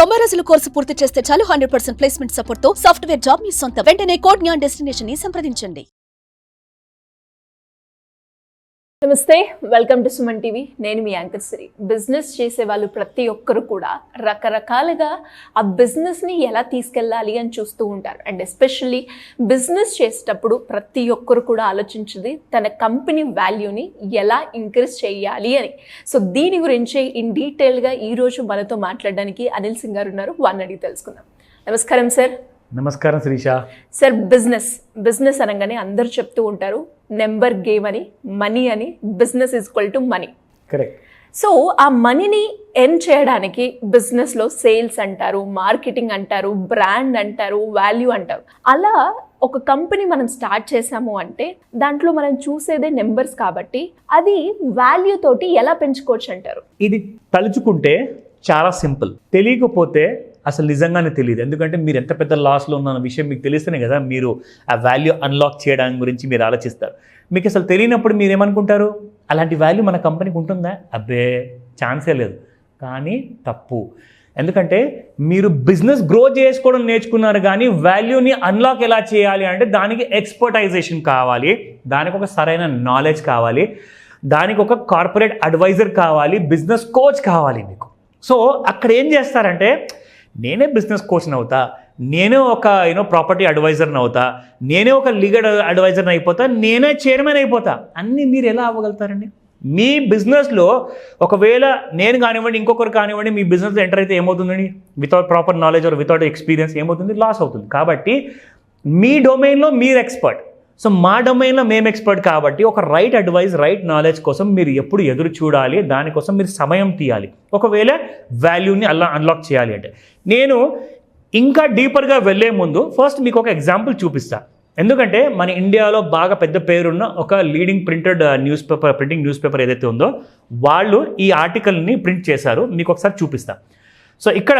90 రోజుల కోర్సు పూర్తి చేస్తే చాలు 100% ప్లేస్మెంట్ సపోర్ట్ తో సాఫ్ట్వేర్ జాబ్ మీ సొంతం. వెంటనే కోడ్ జ్ఞాన్ డెస్టినేషన్ ని సంప్రదించండి. నమస్తే, వెల్కమ్ టు సుమన్ టీవీ. నేను మీ యాంకర్ సిరి. బిజినెస్ చేసే వాళ్ళు ప్రతి ఒక్కరు కూడా రకరకాలుగా ఆ బిజినెస్ని ఎలా తీసుకెళ్ళాలి అని చూస్తూ ఉంటారు. అండ్ ఎస్పెషల్లీ బిజినెస్ చేసేటప్పుడు ప్రతి ఒక్కరు కూడా ఆలోచించేది తన కంపెనీ వాల్యూని ఎలా ఇంక్రీజ్ చేయాలి అని. సో దీని గురించి ఇన్ డీటెయిల్గా ఈరోజు మనతో మాట్లాడడానికి అనిల్ సింగ్ గారు ఉన్నారు. వారిని అడిగి తెలుసుకుందాం. నమస్కారం సార్. నమస్కారం శిరీష. సార్, బిజినెస్ అనగానే అందరూ చెప్తూ ఉంటారు నెంబర్ గేమ్ అని, మనీ అని, business equal to money. Correct. So ఆ మనీని ఎర్న్ చేయడానికి బిజినెస్లో సేల్స్ అంటారు, మార్కెటింగ్ అంటారు, బ్రాండ్ అంటారు, వాల్యూ అంటారు. అలా ఒక కంపెనీ మనం స్టార్ట్ చేసాము అంటే దాంట్లో మనం చూసేదే నెంబర్స్ కాబట్టి అది వాల్యూ తోటి ఎలా పెంచుకోవచ్చు అంటారు? ఇది తలుచుకుంటే చాలా సింపుల్, తెలియకపోతే అసలు నిజంగానే తెలియదు. ఎందుకంటే మీరు ఎంత పెద్ద లాస్లో ఉన్న విషయం మీకు తెలిస్తేనే కదా మీరు ఆ వాల్యూ అన్లాక్ చేయడానికి గురించి మీరు ఆలోచిస్తారు. మీకు అసలు తెలియనప్పుడు మీరు ఏమనుకుంటారు, అలాంటి వాల్యూ మన కంపెనీకి ఉంటుందా? అబ్బే, ఛాన్సే లేదు. కానీ తప్పు. ఎందుకంటే మీరు బిజినెస్ గ్రో చేసుకోవడం నేర్చుకున్నారు, కానీ వాల్యూని అన్లాక్ ఎలా చేయాలి అంటే దానికి ఎక్స్పర్టైజేషన్ కావాలి, దానికి ఒక సరైన నాలెడ్జ్ కావాలి, దానికి ఒక కార్పొరేట్ అడ్వైజర్ కావాలి, బిజినెస్ కోచ్ కావాలి మీకు. సో అక్కడ ఏం చేస్తారంటే, నేనే బిజినెస్ కోచ్ని అవుతా, నేనే ఒక ప్రాపర్టీ అడ్వైజర్ని అవుతా, నేనే ఒక లీగల్ అడ్వైజర్ని అయిపోతా, నేనే చైర్మన్ అయిపోతా. అన్నీ మీరు ఎలా అవ్వగలుగుతారండి? మీ బిజినెస్లో ఒకవేళ నేను కానివ్వండి, ఇంకొకరు కానివ్వండి, మీ బిజినెస్లో ఎంటర్ అయితే ఏమవుతుందండి? Without proper knowledge or without experience ఏమవుతుంది? లాస్ అవుతుంది. కాబట్టి మీ డొమైన్లో మీరు ఎక్స్పర్ట్, సో మా డొమైన్లో మేము ఎక్స్పర్ట్. కాబట్టి ఒక రైట్ అడ్వైస్, రైట్ నాలెడ్జ్ కోసం మీరు ఎప్పుడు ఎదురు చూడాలి, దానికోసం మీరు సమయం తీయాలి. ఒకవేళ వాల్యూని అన్లాక్ చేయాలి అంటే నేను ఇంకా డీపర్గా వెళ్ళే ముందు ఫస్ట్ మీకు ఒక ఎగ్జాంపుల్ చూపిస్తా. ఎందుకంటే మన ఇండియాలో బాగా పెద్ద పేరున్న ఒక లీడింగ్ ప్రింటింగ్ న్యూస్ పేపర్ ఏదైతే ఉందో వాళ్ళు ఈ ఆర్టికల్ని ప్రింట్ చేశారు. మీకు ఒకసారి చూపిస్తా. సో ఇక్కడ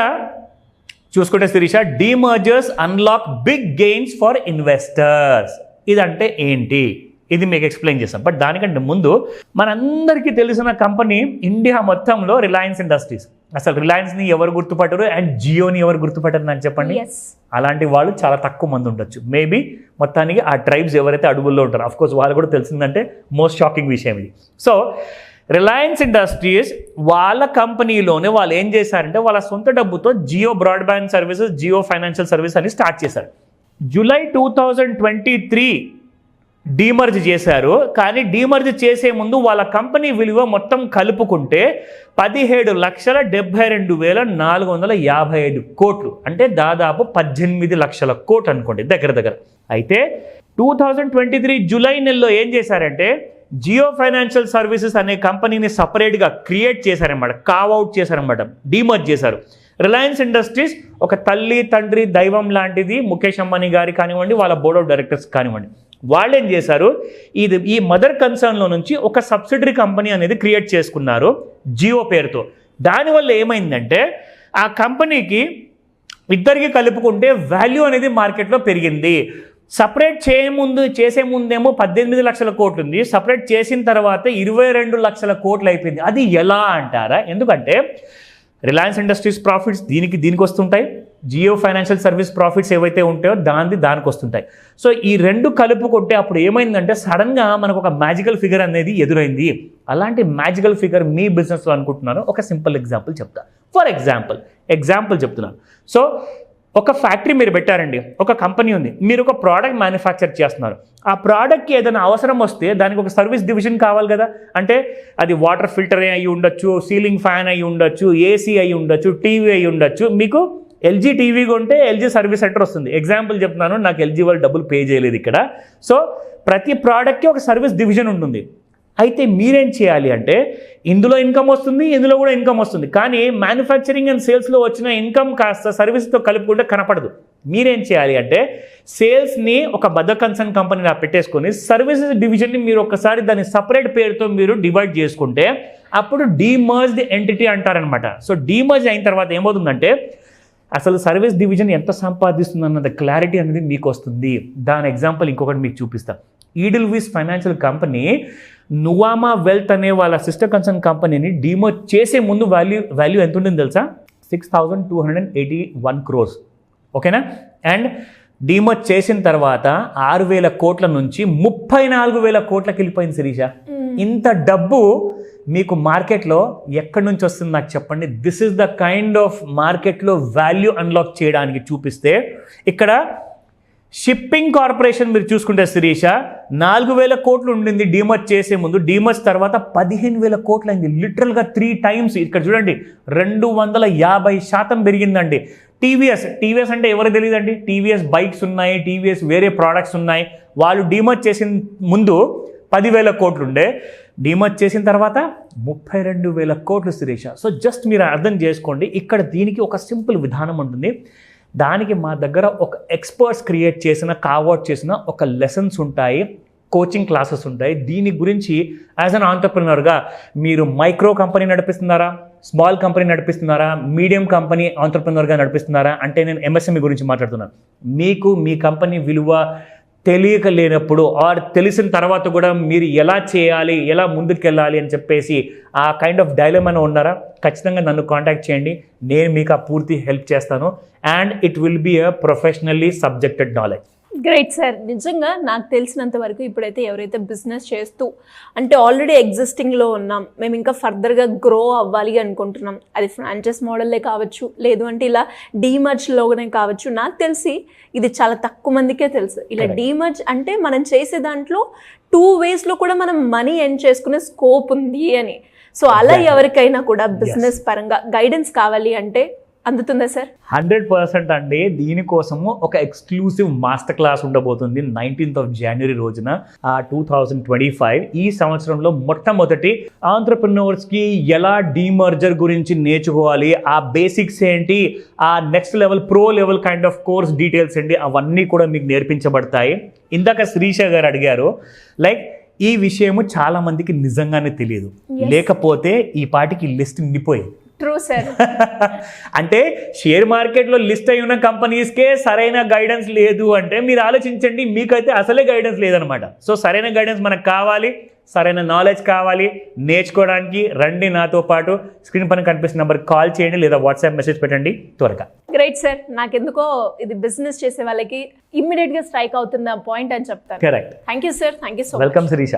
చూసుకుంటే Sirisha, demergers unlock big gains for investors. ఇదంటే ఏంటి, ఇది మీకు ఎక్స్ప్లెయిన్ చేస్తాం. బట్ దానికంటే ముందు మనందరికీ తెలిసిన కంపెనీ ఇండియా మొత్తంలో రిలయన్స్ ఇండస్ట్రీస్. అసలు రిలయన్స్ని ఎవరు గుర్తుపట్టరు అండ్ జియోని ఎవరు గుర్తుపట్టరు నాకు చెప్పండి. అలాంటి వాళ్ళు చాలా తక్కువ మంది ఉండొచ్చు. మేబీ మొత్తానికి ఆ ట్రైబ్స్ ఎవరైతే అడుగుల్లో ఉంటారో అఫ్కోర్స్ వాళ్ళు కూడా తెలిసిందంటే మోస్ట్ షాకింగ్ విషయం ఇది. సో రిలయన్స్ ఇండస్ట్రీస్ వాళ్ళ కంపెనీలోనే వాళ్ళు ఏం చేశారంటే వాళ్ళ సొంత డబ్బుతో Jio broadband services, Jio financial service అని స్టార్ట్ చేశారు. జూలై 2023 డీమర్జ్ చేశారు. కానీ డీమర్జ్ చేసే ముందు వాళ్ళ కంపెనీ విలువ మొత్తం కలుపుకుంటే 17,72,455 కోట్లు, అంటే దాదాపు 18 లక్షల కోట్లు అనుకోండి దగ్గర. అయితే 2023 జూలై నెలలో ఏం చేశారంటే జియో ఫైనాన్షియల్ సర్వీసెస్ అనే కంపెనీని సపరేట్గా క్రియేట్ చేశారనమాట, కావ్అవుట్ చేశారనమాట, డీమర్జ్ చేశారు. రిలయన్స్ ఇండస్ట్రీస్ ఒక తల్లి తండ్రి దైవం లాంటిది. ముఖేష్ అంబానీ గారి కానివ్వండి, వాళ్ళ బోర్డ్ ఆఫ్ డైరెక్టర్స్ కానివ్వండి, వాళ్ళు ఏం చేశారు, ఈ మదర్ కన్సర్న్లో నుంచి ఒక సబ్సిడరీ కంపెనీ అనేది క్రియేట్ చేసుకున్నారు జియో పేరుతో. దానివల్ల ఏమైందంటే ఆ కంపెనీకి ఇద్దరికి కలుపుకుంటే వాల్యూ అనేది మార్కెట్లో పెరిగింది. సపరేట్ చేసే ముందేమో 18 లక్షల కోట్లు ఉంది, సపరేట్ చేసిన తర్వాత 22 లక్షల కోట్లు అయిపోయింది. అది ఎలా అంటారా? ఎందుకంటే రిలయన్స్ ఇండస్ట్రీస్ ప్రాఫిట్స్ దీనికి వస్తుంటాయి, జియో ఫైనాన్షియల్ సర్వీస్ ప్రాఫిట్స్ ఏవైతే ఉంటాయో దానికి వస్తుంటాయి. సో ఈ రెండు కలుపుకుంటే అప్పుడు ఏమైందంటే సడన్గా మనకు ఒక మ్యాజికల్ ఫిగర్ అనేది ఎదురైంది. అలాంటి మ్యాజికల్ ఫిగర్ మీ బిజినెస్లో అనుకుంటున్నాను. ఒక సింపుల్ ఎగ్జాంపుల్ చెప్తా. ఫర్ ఎగ్జాంపుల్ చెప్తున్నాను. సో ఒక ఫ్యాక్టరీ మీరు పెట్టారండి, ఒక కంపెనీ ఉంది, మీరు ఒక ప్రోడక్ట్ మ్యానుఫ్యాక్చర్ చేస్తున్నారు. ఆ ప్రోడక్ట్కి ఏదైనా అవసరం వస్తే దానికి ఒక సర్వీస్ డివిజన్ కావాలి కదా. అంటే అది వాటర్ ఫిల్టర్ అయి ఉండొచ్చు, సీలింగ్ ఫ్యాన్ అయి ఉండొచ్చు, ఏసీ అయి ఉండొచ్చు, టీవీ అయి ఉండొచ్చు. మీకు ఎల్జీ టీవీ కొంటే ఎల్జీ సర్వీస్ సెంటర్ వస్తుంది. ఎగ్జాంపుల్ చెప్తున్నాను, నాకు ఎల్జీ వాళ్ళు డబ్బులు పే చేయలేదు ఇక్కడ. సో ప్రతి ప్రోడక్ట్కి ఒక సర్వీస్ డివిజన్ ఉంటుంది. అయితే మీరేం చేయాలి అంటే ఇందులో ఇన్కమ్ వస్తుంది, ఇందులో కూడా ఇన్కమ్ వస్తుంది, కానీ మ్యానుఫ్యాక్చరింగ్ అండ్ సేల్స్లో వచ్చిన ఇన్కమ్ కాస్త సర్వీస్తో కలుపుకుంటే కనపడదు. మీరేం చేయాలి అంటే సేల్స్ని ఒక మదర్ కన్సర్న్ కంపెనీలా పెట్టేసుకొని సర్వీసెస్ డివిజన్ని మీరు ఒకసారి దాని సపరేట్ పేరుతో మీరు డివైడ్ చేసుకుంటే అప్పుడు డీమర్జ్డ్ ఎంటిటీ అంటారనమాట. సో డీమర్జ్ అయిన తర్వాత ఏమవుతుందంటే అసలు సర్వీస్ డివిజన్ ఎంత సంపాదిస్తుంది అన్నది క్లారిటీ అనేది మీకు వస్తుంది. దాని ఎగ్జాంపుల్ ఇంకొకటి మీకు చూపిస్తాను. ఈడిల్విస్ ఫైనాన్షియల్ కంపెనీ నువామా వెల్త్ అనే వాళ్ళ సిస్టర్ కన్సర్న్ కంపెనీని డీమర్జ్ చేసే ముందు వాల్యూ ఎంత ఉంటుందో తెలుసా? 6,281 crores. ఓకేనా? అండ్ డీమర్జ్ చేసిన తర్వాత 6,000 కోట్ల నుంచి 34,000 కోట్లకి వెళ్ళిపోయింది శిరీష. ఇంత డబ్బు మీకు మార్కెట్లో ఎక్కడి నుంచి వస్తుంది నాకు చెప్పండి. This is the kind of మార్కెట్లో వాల్యూ అన్లాక్ చేయడానికి చూపిస్తే ఇక్కడ షిప్పింగ్ కార్పొరేషన్ మీరు చూసుకుంటే శిరీష 4,000 కోట్లు ఉండింది డీమర్జ్ చేసే ముందు. డీమర్జ్ తర్వాత 15,000 కోట్లు అయింది. లిటరల్గా 3 times. ఇక్కడ చూడండి 250% పెరిగిందండి. టీవీఎస్ అంటే ఎవరు తెలియదండి. టీవీఎస్ బైక్స్ ఉన్నాయి, టీవీఎస్ వేరే ప్రోడక్ట్స్ ఉన్నాయి. వాళ్ళు డీమర్జ్ చేసిన ముందు 10,000 కోట్లు ఉండే, డీమర్జ్ చేసిన తర్వాత 32,000 కోట్లు శిరీష. సో జస్ట్ మీరు అర్థం చేసుకోండి. ఇక్కడ దీనికి ఒక సింపుల్ విధానం ఉంటుంది. దానికి మా దగ్గర ఒక ఎక్స్పర్ట్స్ క్రియేట్ చేసిన కావర్ట్ చేసిన ఒక లెసన్స్ ఉంటాయి, కోచింగ్ క్లాసెస్ ఉంటాయి. దీని గురించి యాజ్ అన్ ఆంటర్ప్రినర్గా మీరు మైక్రో కంపెనీ నడిపిస్తున్నారా, స్మాల్ కంపెనీ నడిపిస్తున్నారా, మీడియం కంపెనీ ఆంటర్ప్రినర్గా నడిపిస్తున్నారా అంటే నేను ఎంఎస్ఎంఈ గురించి మాట్లాడుతున్నాను. మీకు మీ కంపెనీ విలువ తెలియక లేనప్పుడు ఆర్ తెలిసిన తర్వాత కూడా మీరు ఎలా చేయాలి, ఎలా ముందుకెళ్ళాలి అని చెప్పేసి ఆ కైండ్ ఆఫ్ డైలమాలో ఉన్నారా, ఖచ్చితంగా నన్ను కాంటాక్ట్ చేయండి. నేను మీకు ఆ పూర్తి హెల్ప్ చేస్తాను. And it will be a professionally subjected knowledge. Great sir. నిజంగా నాకు తెలిసినంత వరకు ఇప్పుడైతే ఎవరైతే బిజినెస్ చేస్తూ అంటే ఆల్రెడీ ఎగ్జిస్టింగ్లో ఉన్నాం, మేము ఇంకా ఫర్దర్గా గ్రో అవ్వాలి అనుకుంటున్నాం, అది ఫ్రాంచైజ్ మోడల్లే కావచ్చు, లేదు అంటే ఇలా డీమర్జ్లోనే కావచ్చు. నాకు తెలిసి ఇది చాలా తక్కువ మందికే తెలుసు. ఇలా డీమర్జ్ అంటే మనం చేసే దాంట్లో 2 waysలో కూడా మనం మనీ ఎర్న్ చేసుకునే స్కోప్ ఉంది అని. సో అలా ఎవరికైనా కూడా బిజినెస్ పరంగా గైడెన్స్ కావాలి అంటే అందుతుందా సార్? 100% అండి. దీనికోసము ఒక ఎక్స్క్లూసివ్ మాస్టర్ క్లాస్ ఉండబోతుంది 19th of January రోజున 2025. ఈ సంవత్సరంలో మొట్టమొదటి ఆంటర్ప్రెన్యూర్స్కి ఎలా డీమర్జర్ గురించి నేర్చుకోవాలి, ఆ బేసిక్స్ ఏంటి, ఆ next level pro level kind of course details ఏంటి, అవన్నీ కూడా మీకు నేర్పించబడతాయి. ఇందాక శిరీష గారు అడిగారు, లైక్ ఈ విషయము చాలా మందికి నిజంగానే తెలియదు, లేకపోతే ఈ పాటికి లిస్ట్ నిండిపోయింది. True sir. అంటే షేర్ మార్కెట్లో లిస్ట్ అయి ఉన్న కంపెనీస్కే సరైన గైడెన్స్ లేదు అంటే మీరు ఆలోచించండి, మీకైతే అసలే గైడెన్స్ లేదనమాట. సో సరైన గైడెన్స్ మనకు కావాలి, సరైన నాలెడ్జ్ కావాలి. నేర్చుకోవడానికి రండి నాతో పాటు. స్క్రీన్ పైన కనిపిస్తున్న నెంబర్కి కాల్ చేయండి లేదా వాట్సాప్ మెసేజ్ పెట్టండి త్వరగా. Great sir. నాకెందుకో ఇది బిజినెస్ చేసే వాళ్ళకి ఇమ్మీడియట్గా స్ట్రైక్ అవుతున్న పాయింట్ అని చెప్తాను. Correct. Thank you sir. Thank you so much. Welcome Sirisha.